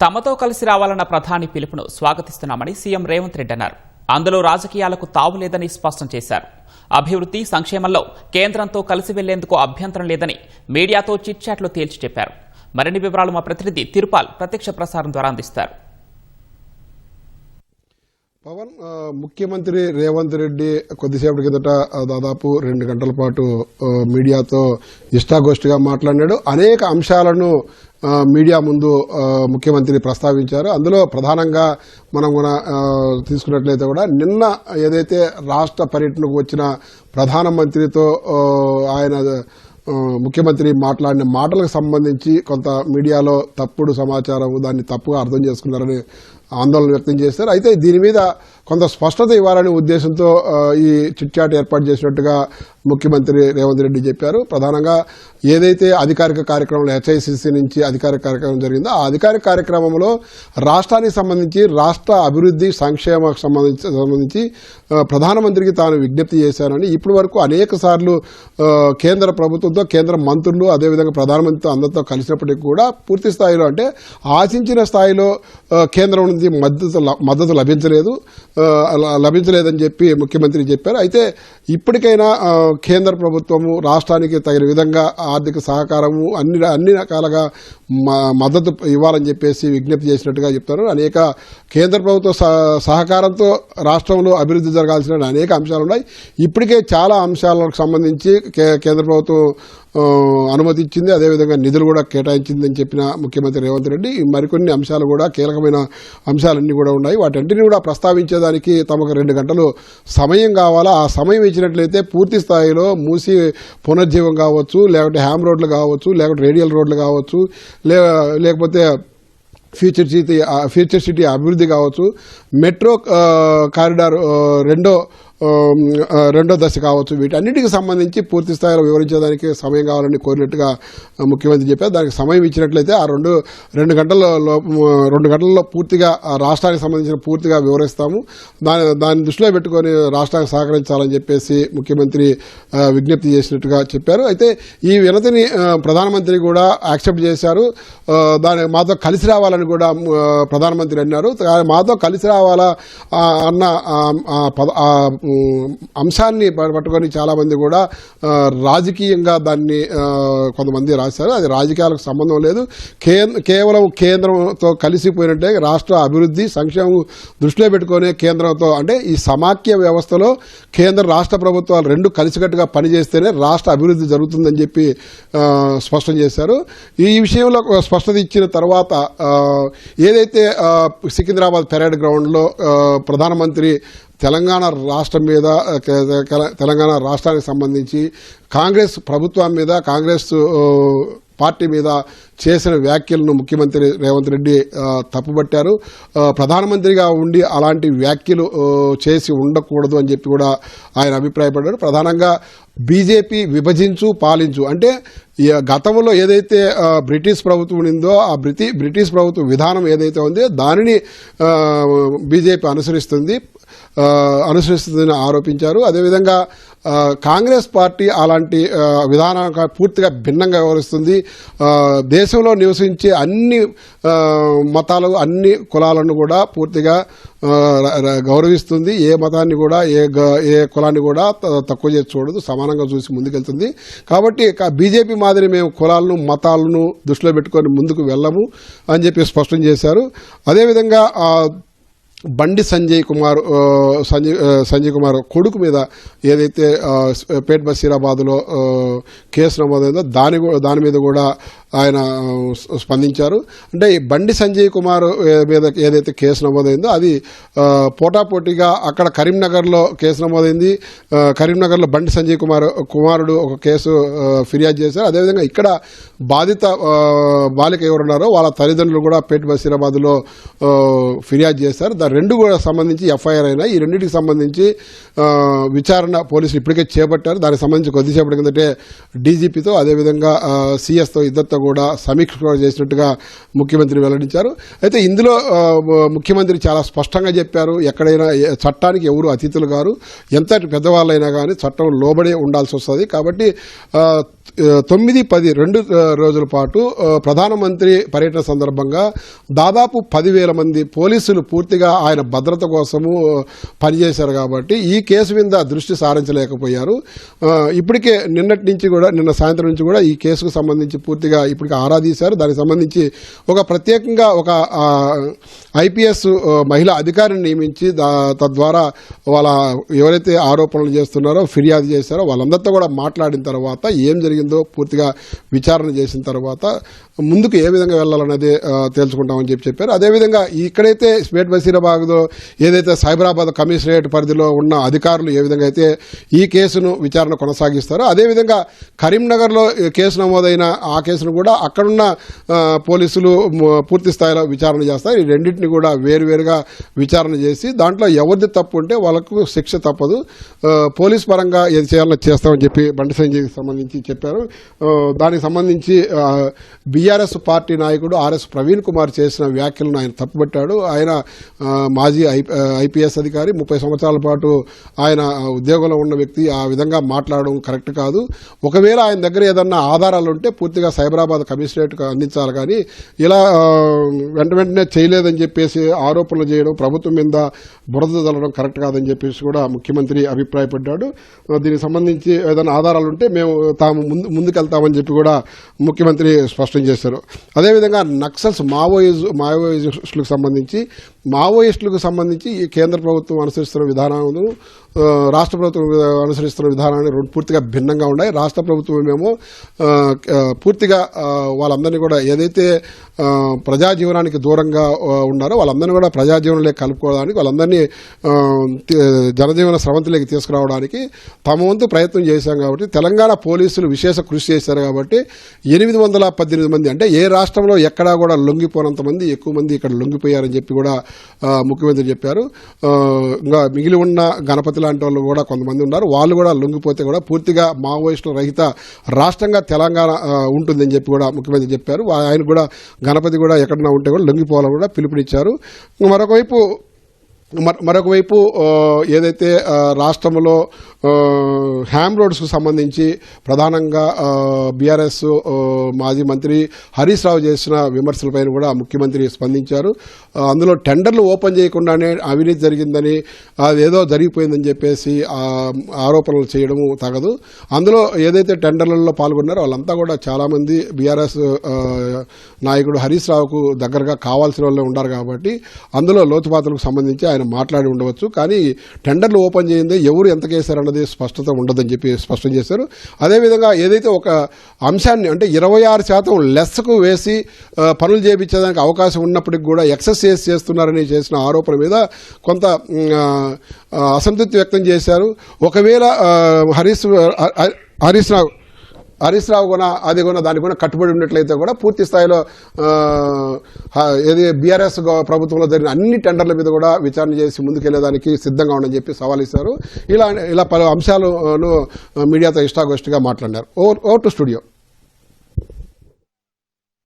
తమతో కలిసి రావాలన్న ప్రధాని పిలుపును స్వాగతిస్తున్నామని సీఎం రేవంత్ రెడ్డి అన్నారు. అందులో రాజకీయాలకు తావులేదని స్పష్టం చేశారు. అభివృద్ధి సంక్షేమంలో కేంద్రంతో కలిసి వెళ్లేందుకు అభ్యంతరం లేదని మీడియాతో చిట్చాట్లో తేల్చి చెప్పారు. మరిన్ని వివరాలు మా ప్రతినిధి తిరుపాల్ ప్రత్యక్ష ప్రసారం ద్వారా అందిస్తారు. పవన్ ముఖ్యమంత్రి రేవంత్ రెడ్డి కొద్దిసేపటి కిందట దాదాపు 2 గంటల పాటు మీడియాతో ఇష్టాగోష్ఠిగా మాట్లాడాడు. అనేక అంశాలను మీడియా ముందు ముఖ్యమంత్రి ప్రస్తావించారు. అందులో ప్రధానంగా మనం కూడా తీసుకున్నట్లయితే కూడా నిన్న ఏదైతే రాష్ట్ర పర్యటనకు వచ్చిన ప్రధానమంత్రితో ఆయన ముఖ్యమంత్రి మాట్లాడిన మాటలకు సంబంధించి కొంత మీడియాలో తప్పుడు సమాచారం, దాన్ని తప్పుగా అర్థం చేసుకున్నారని ఆందోళన వ్యక్తం చేశారు. అయితే దీని మీద కొంత స్పష్టత ఇవ్వాలనే ఉద్దేశంతో ఈ చిట్చాట్ ఏర్పాటు చేసినట్టుగా ముఖ్యమంత్రి రేవంత్ రెడ్డి చెప్పారు. ప్రధానంగా ఏదైతే అధికారిక కార్యక్రమంలో హెచ్ఐసిసి నుంచి అధికారిక కార్యక్రమం జరిగిందో ఆ అధికారిక కార్యక్రమంలో రాష్ట్రానికి సంబంధించి రాష్ట్ర అభివృద్ధి సంక్షేమకు సంబంధించి ప్రధానమంత్రికి తాను విజ్ఞప్తి చేశానని, ఇప్పటి వరకు అనేక సార్లు కేంద్ర ప్రభుత్వంతో కేంద్ర మంత్రులు అదేవిధంగా ప్రధానమంత్రితో అందరితో కలిసినప్పటికీ కూడా పూర్తి స్థాయిలో అంటే ఆశించిన స్థాయిలో కేంద్రం నుంచి మద్దతు లభించలేదని చెప్పి ముఖ్యమంత్రి చెప్పారు. అయితే ఇప్పటికైనా కేంద్ర ప్రభుత్వము రాష్ట్రానికి తగిన విధంగా ఆర్థిక సహకారము అన్ని రకాలుగా మద్దతు ఇవ్వాలని చెప్పేసి విజ్ఞప్తి చేసినట్టుగా చెప్తారు. అనేక కేంద్ర ప్రభుత్వ సహకారంతో రాష్ట్రంలో అభివృద్ధి జరగాల్సిన అనేక అంశాలు ఉన్నాయి. ఇప్పటికే చాలా అంశాలకు సంబంధించి కేంద్ర ప్రభుత్వం అనుమతి ఇచ్చింది, అదేవిధంగా నిధులు కూడా కేటాయించిందని చెప్పిన ముఖ్యమంత్రి రేవంత్ రెడ్డి మరికొన్ని అంశాలు కూడా కీలకమైన అంశాలన్నీ కూడా ఉన్నాయి. వాటన్నిటిని కూడా ప్రస్తావించేదానికి తమకు 2 గంటలు సమయం కావాలా. ఆ సమయం ఇచ్చినట్లయితే పూర్తి స్థాయిలో మూసి పునర్జీవం కావచ్చు, లేకపోతే హ్యామ్ రోడ్లు కావచ్చు, లేకపోతే రేడియల్ రోడ్లు కావచ్చు, లేకపోతే ఫ్యూచర్ సిటీ అభివృద్ధి కావచ్చు, మెట్రో కారిడార్ రెండో దశ కావచ్చు, వీటన్నిటికి సంబంధించి పూర్తి స్థాయిలో వివరించేదానికి సమయం కావాలని కోరినట్టుగా ముఖ్యమంత్రి చెప్పారు. దానికి సమయం ఇచ్చినట్లయితే ఆ రెండు గంటల్లో పూర్తిగా రాష్ట్రానికి సంబంధించిన పూర్తిగా వివరిస్తాము. దాన్ని దృష్టిలో పెట్టుకొని రాష్ట్రానికి సహకరించాలని చెప్పేసి ముఖ్యమంత్రి విజ్ఞప్తి చేసినట్టుగా చెప్పారు. అయితే ఈ వినతిని ప్రధానమంత్రి కూడా యాక్సెప్ట్ చేశారు. దాని మాతో కలిసి రావాలని కూడా ప్రధానమంత్రి అన్నారు. మాతో కలిసి రావాలా అన్న అంశాన్ని పట్టుకొని చాలామంది కూడా రాజకీయంగా దాన్ని కొంతమంది రాశారు. అది రాజకీయాలకు సంబంధం లేదు. కేవలం కేంద్రంతో కలిసిపోయినట్టే రాష్ట్ర అభివృద్ధి సంక్షేమం దృష్టిలో పెట్టుకునే కేంద్రంతో అంటే ఈ సమాఖ్య వ్యవస్థలో కేంద్ర రాష్ట్ర ప్రభుత్వాలు రెండు కలిసికట్టుగా పనిచేస్తేనే రాష్ట్ర అభివృద్ధి జరుగుతుందని చెప్పి స్పష్టం చేశారు. ఈ విషయంలో స్పష్టత ఇచ్చిన తర్వాత ఏదైతే సికింద్రాబాద్ పెరేడ్ గ్రౌండ్లో ప్రధానమంత్రి తెలంగాణ రాష్ట్రం మీద తెలంగాణ రాష్ట్రానికి సంబంధించి కాంగ్రెస్ ప్రభుత్వం మీద కాంగ్రెస్ పార్టీ మీద చేసిన వ్యాఖ్యలను ముఖ్యమంత్రి రేవంత్ రెడ్డి తప్పుబట్టారు. ప్రధానమంత్రిగా ఉండి అలాంటి వ్యాఖ్యలు చేసి ఉండకూడదు అని చెప్పి కూడా ఆయన అభిప్రాయపడ్డారు. ప్రధానంగా బీజేపీ విభజించు పాలించు అంటే గతంలో ఏదైతే బ్రిటిష్ ప్రభుత్వం ఉండిందో ఆ బ్రిటిష్ ప్రభుత్వ విధానం ఏదైతే ఉందో దానిని బీజేపీ అనుసరిస్తుందని ఆరోపించారు. అదేవిధంగా కాంగ్రెస్ పార్టీ అలాంటి విధానానికి పూర్తిగా భిన్నంగా వ్యవహరిస్తుంది. దేశంలో నివసించే అన్ని మతాలు అన్ని కులాలను కూడా పూర్తిగా గౌరవిస్తుంది. ఏ మతాన్ని కూడా ఏ కులాన్ని కూడా తక్కువ చేసి చూడదు, సమానంగా చూసి ముందుకెళ్తుంది. కాబట్టి బీజేపీ మాదిరి మేము కులాలను మతాలను దృష్టిలో పెట్టుకొని ముందుకు వెళ్ళము అని చెప్పి స్పష్టం చేశారు. అదేవిధంగా బండి సంజయ్ కుమార్ కొడుకు మీద ఏదైతే పేట్ బషీరాబాద్లో కేసు నమోదైందో దాని మీద కూడా ఆయన స్పందించారు. అంటే ఈ బండి సంజయ్ కుమార్ మీద ఏదైతే కేసు నమోదైందో అది పోటాపోటీగా అక్కడ కరీంనగర్లో కేసు నమోదైంది. కరీంనగర్లో బండి సంజయ్ కుమారుడు ఒక కేసు ఫిర్యాదు చేశారు. అదేవిధంగా ఇక్కడ బాధిత బాలిక ఎవరున్నారో వాళ్ళ తల్లిదండ్రులు కూడా పేట్ బషీరాబాద్లో ఫిర్యాదు చేశారు. రెండు కూడా సంబంధించి ఎఫ్ఐఆర్ అయినా ఈ రెండింటికి సంబంధించి విచారణ పోలీసులు ఇప్పటికే చేపట్టారు. దానికి సంబంధించి కొద్దిసేపటి కిందటే డీజీపీతో అదేవిధంగా సిఎస్తో ఇద్దరితో కూడా సమీక్ష కూడా చేసినట్టుగా ముఖ్యమంత్రి వెల్లడించారు. అయితే ఇందులో ముఖ్యమంత్రి చాలా స్పష్టంగా చెప్పారు, ఎక్కడైనా చట్టానికి ఎవరు అతిథులు గారు, ఎంతటి పెద్దవాళ్ళైనా కానీ చట్టం లోబడే ఉండాల్సి వస్తుంది. కాబట్టి 9-10 2 రోజుల పాటు ప్రధానమంత్రి పర్యటన సందర్భంగా దాదాపు 10,000 మంది పోలీసులు పూర్తిగా ఆయన భద్రత కోసము పనిచేశారు. కాబట్టి ఈ కేసు మీద దృష్టి సారించలేకపోయారు. ఇప్పటికే నిన్న సాయంత్రం నుంచి కూడా ఈ కేసుకు సంబంధించి పూర్తిగా ఇప్పటికే ఆరా తీశారు. దానికి సంబంధించి ప్రత్యేకంగా ఒక ఐపీఎస్ మహిళా అధికారిని నియమించి తద్వారా వాళ్ళ ఎవరైతే ఆరోపణలు చేస్తున్నారో, ఫిర్యాదు చేశారో వాళ్ళందరితో కూడా మాట్లాడిన తర్వాత ఏం జరిగిందో పూర్తిగా విచారణ చేసిన తర్వాత ముందుకు ఏ విధంగా వెళ్లాలనేది తేల్చుకుంటామని చెప్పారు. అదేవిధంగా ఇక్కడైతే స్టేట్ బషీరాబాద్లో ఏదైతే సైబరాబాద్ కమిషనరేట్ పరిధిలో ఉన్న అధికారులు ఏ విధంగా అయితే ఈ కేసును విచారణ కొనసాగిస్తారో, అదేవిధంగా కరీంనగర్లో కేసు నమోదైన ఆ కేసును కూడా అక్కడున్న పోలీసులు పూర్తి స్థాయిలో విచారణ చేస్తారు. ఈ రెండింటిని కూడా వేరువేరుగా విచారణ చేసి దాంట్లో ఎవరిది తప్పు ఉంటే వాళ్ళకు శిక్ష తప్పదు, పోలీస్ పరంగా ఏది చేయాలో చేస్తామని చెప్పి బండి సంజయ్కి సంబంధించి చెప్పారు. దానికి సంబంధించి బీఆర్ఎస్ పార్టీ నాయకుడు ఆర్ఎస్ ప్రవీణ్ కుమార్ చేసిన వ్యాఖ్యలను ఆయన తప్పుపట్టాడు. ఆయన మాజీ ఐపీఎస్ అధికారి, 30 సంవత్సరాల పాటు ఆయన ఉద్యోగంలో ఉన్న వ్యక్తి ఆ విధంగా మాట్లాడడం కరెక్ట్ కాదు. ఒకవేళ ఆయన దగ్గర ఏదన్నా ఆధారాలు ఉంటే పూర్తిగా సైబరాబాద్ కమిషనరేట్కు అందించాలి, కానీ ఇలా వెంటనే చేయలేదని చెప్పేసి ఆరోపణలు చేయడం, ప్రభుత్వం మీద బురద చల్లడం కరెక్ట్ కాదని చెప్పేసి కూడా ముఖ్యమంత్రి అభిప్రాయపడ్డాడు. దీనికి సంబంధించి ఏదైనా ఆధారాలు ఉంటే మేము తాము ముందుకెళ్తామని చెప్పి కూడా ముఖ్యమంత్రి స్పష్టం చేశారు. అదేవిధంగా నక్సల్స్ మావోయిస్టులకు సంబంధించి ఈ కేంద్ర ప్రభుత్వం అనుసరిస్తున్న విధానాలను రాష్ట్ర ప్రభుత్వం అనుసరిస్తున్న విధానాన్ని పూర్తిగా భిన్నంగా ఉన్నాయి. రాష్ట్ర ప్రభుత్వం ఏమో పూర్తిగా వాళ్ళందరినీ కూడా ఏదైతే ప్రజాజీవనానికి దూరంగా ఉన్నారో వాళ్ళందరినీ కూడా ప్రజాజీవనంలోకి కలుపుకోవడానికి, వాళ్ళందరినీ జనజీవన స్రవంతిలోకి తీసుకురావడానికి తమ వంతు ప్రయత్నం చేశాం. కాబట్టి తెలంగాణ పోలీసులు విశేష కృషి చేశారు. కాబట్టి 818 మంది, అంటే ఏ రాష్ట్రంలో ఎక్కడా కూడా లొంగిపోనంత మంది, ఎక్కువ మంది ఇక్కడ లొంగిపోయారని చెప్పి కూడా ముఖ్యమంత్రి చెప్పారు. ఇంకా మిగిలి ఉన్న గణపతి లాంటి వాళ్ళు కూడా కొంతమంది ఉన్నారు, వాళ్ళు కూడా లొంగిపోతే కూడా పూర్తిగా మావోయిస్టుల రహిత రాష్ట్రంగా తెలంగాణ ఉంటుందని చెప్పి కూడా ముఖ్యమంత్రి చెప్పారు. ఆయన కూడా గణపతి కూడా ఎక్కడన్నా ఉంటే కూడా లొంగిపోవాలని కూడా పిలుపునిచ్చారు. మరొకవైపు ఏదైతే రాష్ట్రంలో హ్యామ్ రోడ్స్కు సంబంధించి ప్రధానంగా బీఆర్ఎస్ మాజీ మంత్రి హరీష్ రావు చేసిన విమర్శలపైన కూడా ముఖ్యమంత్రి స్పందించారు. అందులో టెండర్లు ఓపెన్ చేయకుండానే అవినీతి జరిగిందని, అదేదో జరిగిపోయిందని చెప్పేసి ఆరోపణలు చేయడము తగదు. అందులో ఏదైతే టెండర్లలో పాల్గొన్నారో వాళ్ళంతా కూడా చాలామంది బీఆర్ఎస్ నాయకుడు హరీష్ రావుకు దగ్గరగా కావాల్సిన వాళ్ళు ఉన్నారు. కాబట్టి అందులో లోతుపాతులకు సంబంధించి ఆయన మాట్లాడి ఉండవచ్చు, కానీ టెండర్లు ఓపెన్ చేయండి ఎవరు ఎంత కేసారన్నది స్పష్టత ఉండదని చెప్పి స్పష్టం చేశారు. అదేవిధంగా ఏదైతే ఒక అంశాన్ని అంటే 26% లెస్కు వేసి పనులు చేయించేదానికి అవకాశం ఉన్నప్పటికీ కూడా ఎక్సెస్ చేస్తున్నారని చేసిన ఆరోపణ మీద కొంత అసంతృప్తి వ్యక్తం చేశారు. ఒకవేళ హరీష్ రావు కూడా అది కూడా దానికి కూడా కట్టుబడి ఉన్నట్లయితే కూడా పూర్తి స్థాయిలో ఏది బీఆర్ఎస్ ప్రభుత్వంలో జరిగిన అన్ని టెండర్ల మీద కూడా విచారణ చేసి ముందుకెళ్లేదానికి సిద్ధంగా ఉండని చెప్పి సవాల్ ఇస్తారు. ఇలా పలు అంశాలను మీడియాతో ఇష్టాగోష్ఠిగా మాట్లాడారు. Over to studio.